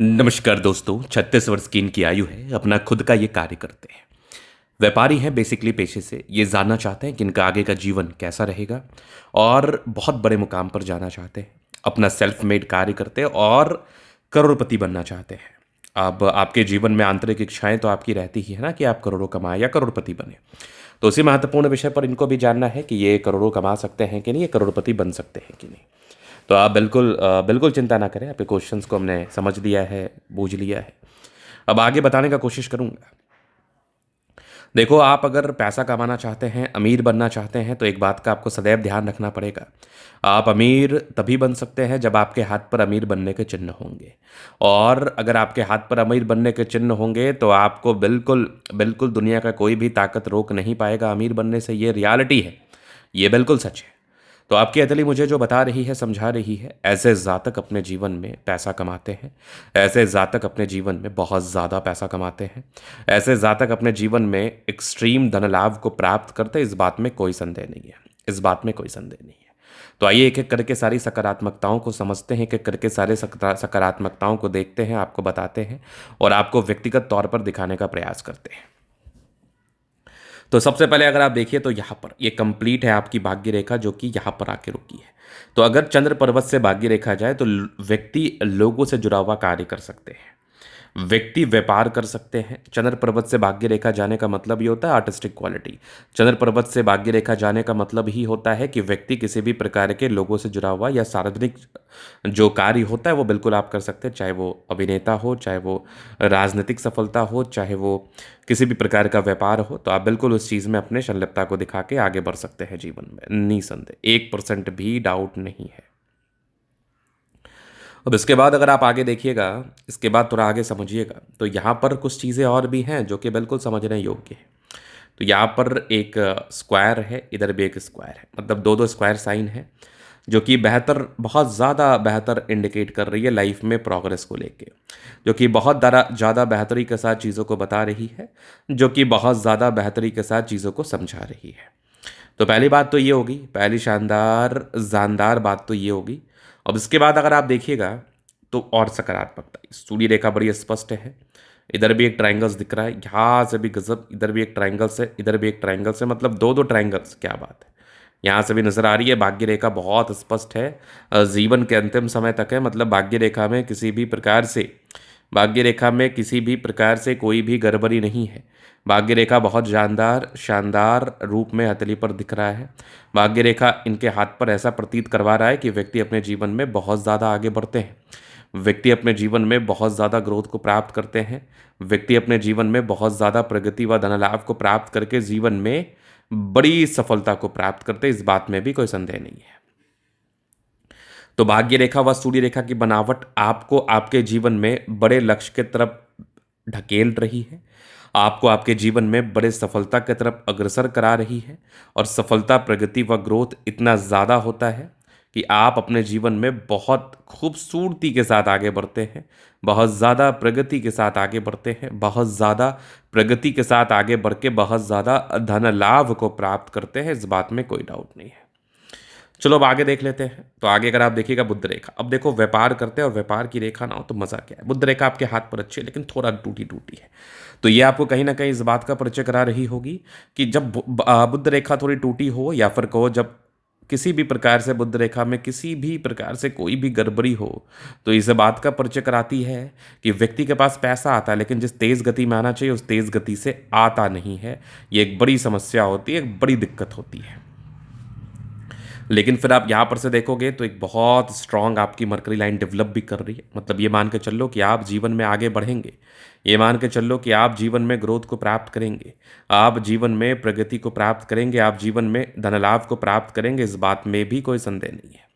नमस्कार दोस्तों, 36 वर्ष की इनकी आयु है। अपना खुद का ये कार्य करते हैं। व्यापारी हैं बेसिकली पेशे से। ये जानना चाहते हैं कि इनका आगे का जीवन कैसा रहेगा और बहुत बड़े मुकाम पर जाना चाहते हैं। अपना सेल्फ मेड कार्य करते हैं और करोड़पति बनना चाहते हैं। अब आपके जीवन में आंतरिक इच्छाएं तो आपकी रहती ही है ना कि आप करोड़ों कमाएं या करोड़पति बने। तो उसी महत्वपूर्ण विषय पर इनको भी जानना है कि ये करोड़ों कमा सकते हैं कि नहीं, ये करोड़पति बन सकते हैं कि नहीं। तो आप बिल्कुल चिंता ना करें। आपके क्वेश्चंस को हमने समझ लिया है, बूझ लिया है। अब आगे बताने का कोशिश करूंगा। देखो, आप अगर पैसा कमाना चाहते हैं, अमीर बनना चाहते हैं, तो एक बात का आपको सदैव ध्यान रखना पड़ेगा। आप अमीर तभी बन सकते हैं जब आपके हाथ पर अमीर बनने के चिन्ह होंगे। और अगर आपके हाथ पर अमीर बनने के चिन्ह होंगे तो आपको बिल्कुल बिल्कुल दुनिया का कोई भी ताकत रोक नहीं पाएगा अमीर बनने से। ये रियलिटी है, ये बिल्कुल सच है। तो आपकी अतली मुझे जो बता रही है, समझा रही है, ऐसे जातक अपने जीवन में पैसा कमाते हैं। ऐसे जातक अपने जीवन में बहुत ज़्यादा पैसा कमाते हैं। ऐसे जातक अपने जीवन में एक्सट्रीम धन लाभ को प्राप्त करते हैं। इस बात में कोई संदेह नहीं है, इस बात में कोई संदेह नहीं है। तो आइए एक एक करके सारी सकारात्मकताओं को समझते हैं, एक एक करके सारे सकारात्मकताओं को देखते हैं, आपको बताते हैं और आपको व्यक्तिगत तौर पर दिखाने का प्रयास करते हैं। तो सबसे पहले अगर आप देखिए तो यहाँ पर ये कंप्लीट है आपकी भाग्य रेखा, जो कि यहाँ पर आके रुकी है। तो अगर चंद्र पर्वत से भाग्य रेखा जाए तो व्यक्ति लोगों से जुड़ा हुआ कार्य कर सकते हैं, व्यक्ति व्यापार कर सकते हैं। चंद्र पर्वत से भाग्य रेखा जाने का मतलब ये होता है आर्टिस्टिक क्वालिटी। चंद्र पर्वत से भाग्य रेखा जाने का मतलब ही होता है कि व्यक्ति किसी भी प्रकार के लोगों से जुड़ा हुआ या सार्वजनिक जो कार्य होता है वो बिल्कुल आप कर सकते हैं। चाहे वो अभिनेता हो, चाहे वो राजनीतिक सफलता हो, चाहे वो किसी भी प्रकार का व्यापार हो, तो आप बिल्कुल उस चीज़ में अपने संलिप्तता को दिखा के आगे बढ़ सकते हैं जीवन में, निसंदेह, 1% भी डाउट नहीं है। अब इसके बाद अगर आप आगे देखिएगा, इसके बाद थोड़ा आगे समझिएगा, तो यहाँ पर कुछ चीज़ें और भी हैं जो कि बिल्कुल समझने योग्य है। तो यहाँ पर एक स्क्वायर है, इधर भी एक स्क्वायर है, मतलब दो दो स्क्वायर साइन है, जो कि बेहतर, बहुत ज़्यादा बेहतर इंडिकेट कर रही है लाइफ में प्रोग्रेस को लेके, जो कि बहुत ज़्यादा बेहतरी के साथ चीज़ों को बता रही है, जो कि बहुत ज़्यादा बेहतरी के साथ चीज़ों को समझा रही है। तो पहली बात तो ये होगी, पहली शानदार जानदार बात तो ये होगी। अब इसके बाद अगर आप देखिएगा तो और सकारात्मकता, सूर्य रेखा बड़ी स्पष्ट है। इधर भी एक ट्रायंगल्स दिख रहा है, यहाँ से भी गजब, इधर भी एक ट्रायंगल्स है, इधर भी एक ट्रायंगल्स है, मतलब दो दो ट्रायंगल्स, क्या बात है। यहाँ से भी नजर आ रही है, भाग्य रेखा बहुत स्पष्ट है। जीवन के अंतिम समय तक है, मतलब भाग्य रेखा में किसी भी प्रकार से, भाग्य रेखा में किसी भी प्रकार से कोई भी गड़बड़ी नहीं है। भाग्य रेखा बहुत शानदार शानदार रूप में हथेली पर दिख रहा है। भाग्य रेखा इनके हाथ पर ऐसा प्रतीत करवा रहा है कि व्यक्ति अपने जीवन में बहुत ज़्यादा आगे बढ़ते हैं, व्यक्ति अपने जीवन में बहुत ज़्यादा ग्रोथ को प्राप्त करते हैं, व्यक्ति अपने जीवन में बहुत ज़्यादा प्रगति व धन लाभ को प्राप्त करके जीवन में बड़ी सफलता को प्राप्त करते हैं। इस बात में भी कोई संदेह नहीं है। तो भाग्य रेखा व सूर्य रेखा की बनावट आपको आपके जीवन में बड़े लक्ष्य की तरफ ढकेल रही है, आपको आपके जीवन में बड़े सफलता की तरफ अग्रसर करा रही है। और सफलता, प्रगति व ग्रोथ इतना ज़्यादा होता है कि आप अपने जीवन में बहुत खूबसूरती के साथ आगे बढ़ते हैं, बहुत ज़्यादा प्रगति के साथ आगे बढ़ते हैं, बहुत ज़्यादा प्रगति के साथ आगे बढ़ के बहुत ज़्यादा धन लाभ को प्राप्त करते हैं। इस बात में कोई डाउट नहीं है। चलो अब आगे देख लेते हैं। तो आगे अगर आप देखिएगा बुध रेखा, अब देखो व्यापार करते हैं और व्यापार की रेखा ना हो तो मज़ा क्या है। बुध रेखा आपके हाथ पर अच्छी है लेकिन थोड़ा टूटी टूटी है। तो ये आपको कहीं ना कहीं इस बात का परिचय करा रही होगी कि जब बुध रेखा थोड़ी टूटी हो, या फिर कहो जब किसी भी प्रकार से बुध रेखा में किसी भी प्रकार से कोई भी गड़बड़ी हो, तो इस बात का परिचय कराती है कि व्यक्ति के पास पैसा आता है लेकिन जिस तेज़ गति में आना चाहिए उस तेज़ गति से आता नहीं है। ये एक बड़ी समस्या होती है, एक बड़ी दिक्कत होती है। लेकिन फिर आप यहाँ पर से देखोगे तो एक बहुत स्ट्रांग आपकी मरकरी लाइन डेवलप भी कर रही है। मतलब ये मान के चलो कि आप जीवन में आगे बढ़ेंगे, ये मान के चलो कि आप जीवन में ग्रोथ को प्राप्त करेंगे, आप जीवन में प्रगति को प्राप्त करेंगे, आप जीवन में धन लाभ को प्राप्त करेंगे। इस बात में भी कोई संदेह नहीं है।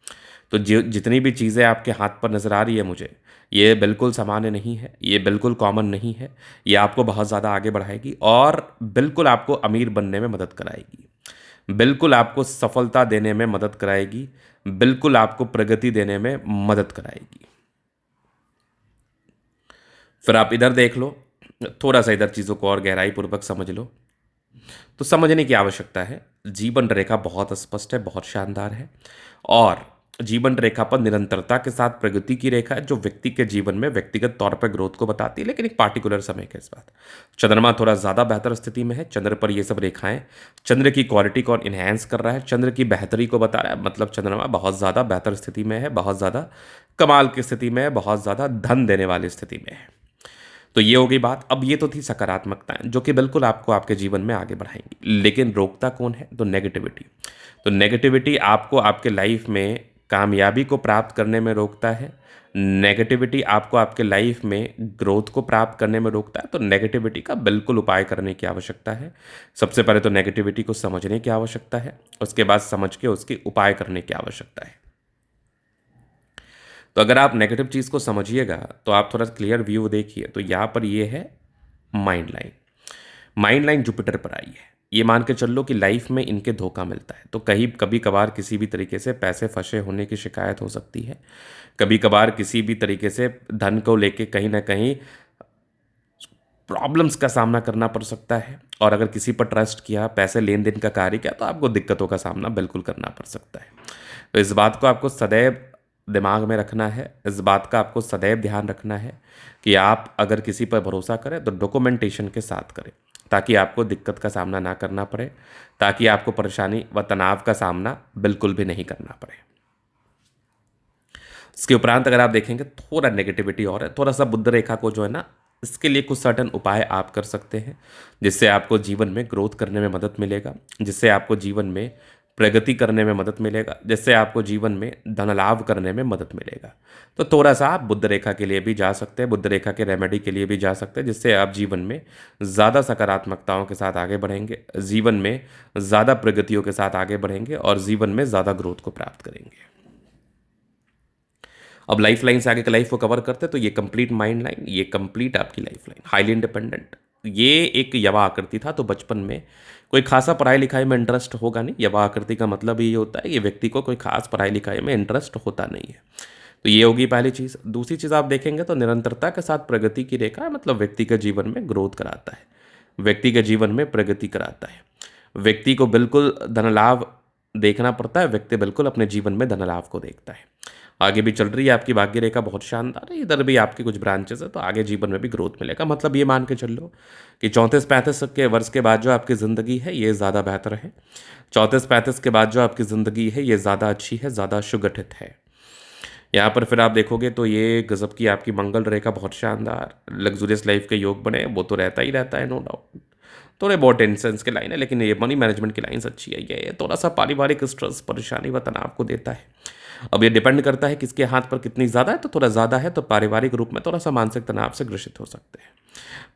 तो जितनी भी चीज़ें आपके हाथ पर नज़र आ रही है मुझे, ये बिल्कुल सामान्य नहीं है, ये बिल्कुल कॉमन नहीं है। ये आपको बहुत ज़्यादा आगे बढ़ाएगी और बिल्कुल आपको अमीर बनने में मदद कराएगी, बिल्कुल आपको सफलता देने में मदद कराएगी, बिल्कुल आपको प्रगति देने में मदद कराएगी। फिर आप इधर देख लो, थोड़ा सा इधर चीज़ों को और गहराई पूर्वक समझ लो। तो समझने की आवश्यकता है, जीवन रेखा बहुत स्पष्ट है, बहुत शानदार है। और जीवन रेखा पर निरंतरता के साथ प्रगति की रेखा है, जो व्यक्ति के जीवन में व्यक्तिगत तौर पर ग्रोथ को बताती है, लेकिन एक पार्टिकुलर समय के साथ। चंद्रमा थोड़ा ज़्यादा बेहतर स्थिति में है। चंद्र पर ये सब रेखाएं चंद्र की क्वालिटी को इन्हेंस कर रहा है, चंद्र की बेहतरी को बता रहा है। मतलब चंद्रमा बहुत ज़्यादा बेहतर स्थिति में है, बहुत ज़्यादा कमाल की स्थिति में है, बहुत ज़्यादा धन देने वाली स्थिति में है। तो ये हो गई बात। अब ये तो थी सकारात्मकताएं, जो कि बिल्कुल आपको आपके जीवन में आगे बढ़ाएंगी। लेकिन रोकता कौन है? तो नेगेटिविटी। तो नेगेटिविटी आपको आपके लाइफ में कामयाबी को प्राप्त करने में रोकता है। नेगेटिविटी आपको आपके लाइफ में ग्रोथ को प्राप्त करने में रोकता है। तो नेगेटिविटी का बिल्कुल उपाय करने की आवश्यकता है। सबसे पहले तो नेगेटिविटी को समझने की आवश्यकता है, उसके बाद समझ के उसके उपाय करने की आवश्यकता है। तो अगर आप नेगेटिव चीज़ को समझिएगा तो आप थोड़ा क्लियर व्यू देखिए। तो यहाँ पर ये है mind line. Mind line Jupiter पर आई है। ये मान के चल लो कि लाइफ में इनके धोखा मिलता है। तो कहीं कभी कभार किसी भी तरीके से पैसे फंसे होने की शिकायत हो सकती है। कभी कभार किसी भी तरीके से धन को लेके कहीं ना कहीं प्रॉब्लम्स का सामना करना पड़ सकता है। और अगर किसी पर ट्रस्ट किया, पैसे लेन देन का कार्य किया, तो आपको दिक्कतों का सामना बिल्कुल करना पड़ सकता है। तो इस बात को आपको सदैव दिमाग में रखना है, इस बात का आपको सदैव ध्यान रखना है कि आप अगर किसी पर भरोसा करें तो डॉक्यूमेंटेशन के साथ करें, ताकि आपको दिक्कत का सामना ना करना पड़े, ताकि आपको परेशानी व तनाव का सामना बिल्कुल भी नहीं करना पड़े। इसके उपरांत अगर आप देखेंगे थोड़ा नेगेटिविटी और है, थोड़ा सा बुध रेखा को जो है ना, इसके लिए कुछ सर्टन उपाय आप कर सकते हैं, जिससे आपको जीवन में ग्रोथ करने में मदद मिलेगा, जिससे आपको जीवन में प्रगति करने में मदद मिलेगा, जिससे आपको जीवन में धन लाभ करने में मदद मिलेगा। तो थोड़ा सा आप बुध रेखा के लिए भी जा सकते हैं, बुध रेखा के रेमेडी के लिए भी जा सकते हैं, जिससे आप जीवन में ज़्यादा सकारात्मकताओं के साथ आगे बढ़ेंगे, जीवन में ज़्यादा प्रगतियों के साथ आगे बढ़ेंगे और जीवन में ज़्यादा ग्रोथ को प्राप्त करेंगे। अब लाइफ लाइन से आगे की लाइफ को कवर करते हैं। तो ये कंप्लीट माइंड लाइन, ये कंप्लीट आपकी लाइफ लाइन, हाईली इंडिपेंडेंट। ये एक यवा आकृति था। तो बचपन में कोई खासा पढ़ाई लिखाई में इंटरेस्ट होगा नहीं। यवा आकृति का मतलब ये होता है कि व्यक्ति को कोई खास पढ़ाई लिखाई में इंटरेस्ट होता नहीं है। तो ये होगी पहली चीज़। दूसरी चीज़ आप देखेंगे तो निरंतरता के साथ प्रगति की रेखा, मतलब व्यक्ति के जीवन में ग्रोथ कराता है, व्यक्ति के जीवन में प्रगति कराता है। व्यक्ति को बिल्कुल धन लाभ देखना पड़ता है, व्यक्ति बिल्कुल अपने जीवन में धन लाभ को देखता है। आगे भी चल रही है आपकी भाग्य रेखा, बहुत शानदार है। इधर भी आपके कुछ ब्रांचेस है, तो आगे जीवन में भी ग्रोथ मिलेगा। मतलब ये मान के चल लो कि 34-35 के वर्ष के बाद जो आपकी ज़िंदगी है ये ज़्यादा बेहतर है। 34-35 के बाद जो आपकी ज़िंदगी है ये ज़्यादा अच्छी है, ज़्यादा सुगठित है। यहाँ पर फिर आप देखोगे तो ये गजब की आपकी मंगल रेखा, बहुत शानदार लग्जूरियस लाइफ के योग बने। वो तो रहता ही रहता है, नो डाउट। थोड़े बहुत टेंशन के लाइन है, लेकिन ये मनी मैनेजमेंट की लाइन्स अच्छी है। ये थोड़ा सा पारिवारिक स्ट्रेस, परेशानी व तनाव को देता है। अब ये डिपेंड करता है किसके हाथ पर कितनी ज़्यादा है। तो थोड़ा ज़्यादा है तो पारिवारिक रूप में थोड़ा सा मानसिक तनाव से ग्रसित हो सकते हैं।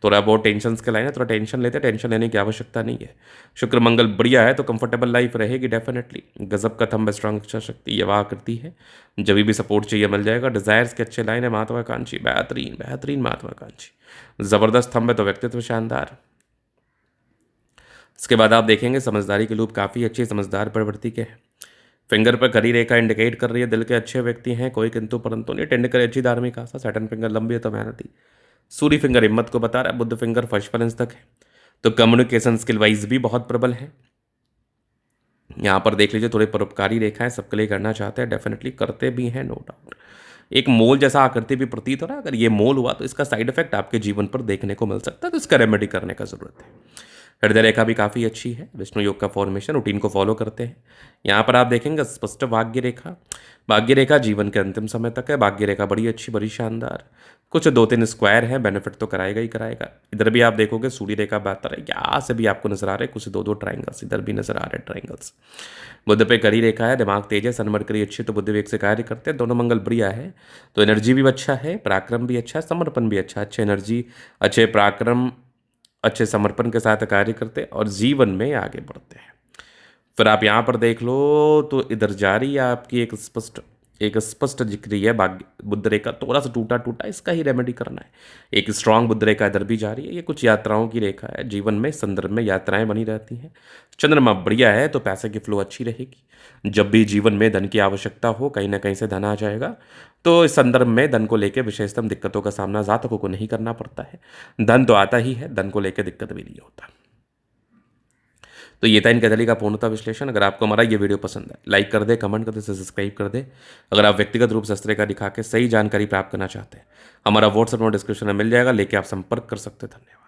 थोड़ा बहुत टेंशन के लाइन है, थोड़ा टेंशन लेते हैं, टेंशन लेने की आवश्यकता नहीं है। शुक्र मंगल बढ़िया है तो कंफर्टेबल लाइफ रहेगी डेफिनेटली। गजब का थंब, स्ट्रांग इच्छा शक्ति यवा आकृति है, जब भी सपोर्ट चाहिए मिल जाएगा। डिजायर्स के अच्छे लाइन है, महत्वाकांक्षी, बेहतरीन बेहतरीन महत्वाकांक्षी, जबरदस्त थंब है तो व्यक्तित्व शानदार। इसके बाद आप देखेंगे समझदारी के लूप काफ़ी अच्छी, समझदार प्रवृत्ति के हैं। फिंगर पर खरी रेखा इंडिकेट कर रही है दिल के अच्छे व्यक्ति हैं, कोई किंतु परंतु नहीं। टेंड करे अच्छी धार्मिक आस्था, सैटर्न फिंगर लंबी है तो मेहनती। सूर्य फिंगर हिम्मत को बता रहा है, बुध फिंगर फर्स्ट बैलेंस तक है। तो कम्युनिकेशन स्किल वाइज भी बहुत प्रबल है। यहाँ पर देख लीजिए थोड़ी परोपकारी रेखाएं सबके लिए करना चाहते हैं, डेफिनेटली करते भी हैं, नो डाउट। एक मोल जैसा आकृति भी प्रतीत हो रहा है। अगर ये मोल हुआ तो इसका साइड इफेक्ट आपके जीवन पर देखने को मिल सकता है, तो इसका रेमेडी करने का जरूरत है। हृदय रेखा भी काफ़ी अच्छी है, विष्णु योग का फॉर्मेशन, रूटीन को फॉलो करते हैं। यहाँ पर आप देखेंगे स्पष्ट भाग्य रेखा, भाग्य रेखा जीवन के अंतिम समय तक है। भाग्य रेखा बड़ी अच्छी, बड़ी शानदार। कुछ 2-3 स्क्वायर है, बेनिफिट तो कराएगा ही कराएगा। इधर भी आप देखोगे सूर्य रेखा बेहतर है, यहाँ से भी आपको नजर आ रहे कुछ 2-2 ट्राइंगल्स, इधर भी नजर आ रहे ट्राइंगल्स। बुध पे करी रेखा है, दिमाग तेज है, सन मरकरी अच्छी, तो बुद्ध वेग से कार्य करते हैं। दोनों मंगल बढ़िया है, तो एनर्जी भी अच्छा है, पराक्रम भी अच्छा है, समर्पण भी अच्छा, अच्छे एनर्जी, अच्छे पराक्रम, अच्छे समर्पण के साथ कार्य करते हैं और जीवन में आगे बढ़ते हैं। फिर आप यहाँ पर देख लो तो इधर जा रही है आपकी एक स्पष्ट दिख रही है भाग्य बुध रेखा, थोड़ा सा टूटा टूटा, इसका ही रेमेडी करना है। एक स्ट्रांग बुध रेखा इधर भी जा रही है। ये कुछ यात्राओं की रेखा है, जीवन में संदर्भ में यात्राएं बनी रहती हैं। चंद्रमा बढ़िया है तो पैसे की फ्लो अच्छी रहेगी। जब भी जीवन में धन की आवश्यकता हो, कहीं ना कहीं से धन आ जाएगा। तो इस संदर्भ में धन को लेकर विशेषतम दिक्कतों का सामना जातकों को नहीं करना पड़ता है। धन तो आता ही है, धन को लेकर दिक्कत भी नहीं होता। तो ये था इन कैटेगरी का पूर्णतः विश्लेषण। अगर आपको हमारा ये वीडियो पसंद है, लाइक कर दे, कमेंट कर दे, सब्सक्राइब कर दे। अगर आप व्यक्तिगत रूप से इस तरह का दिखा के सही जानकारी प्राप्त करना चाहते हैं, हमारा व्हाट्सएप नंबर डिस्क्रिप्शन में मिल जाएगा, लेके आप संपर्क कर सकते हैं। धन्यवाद।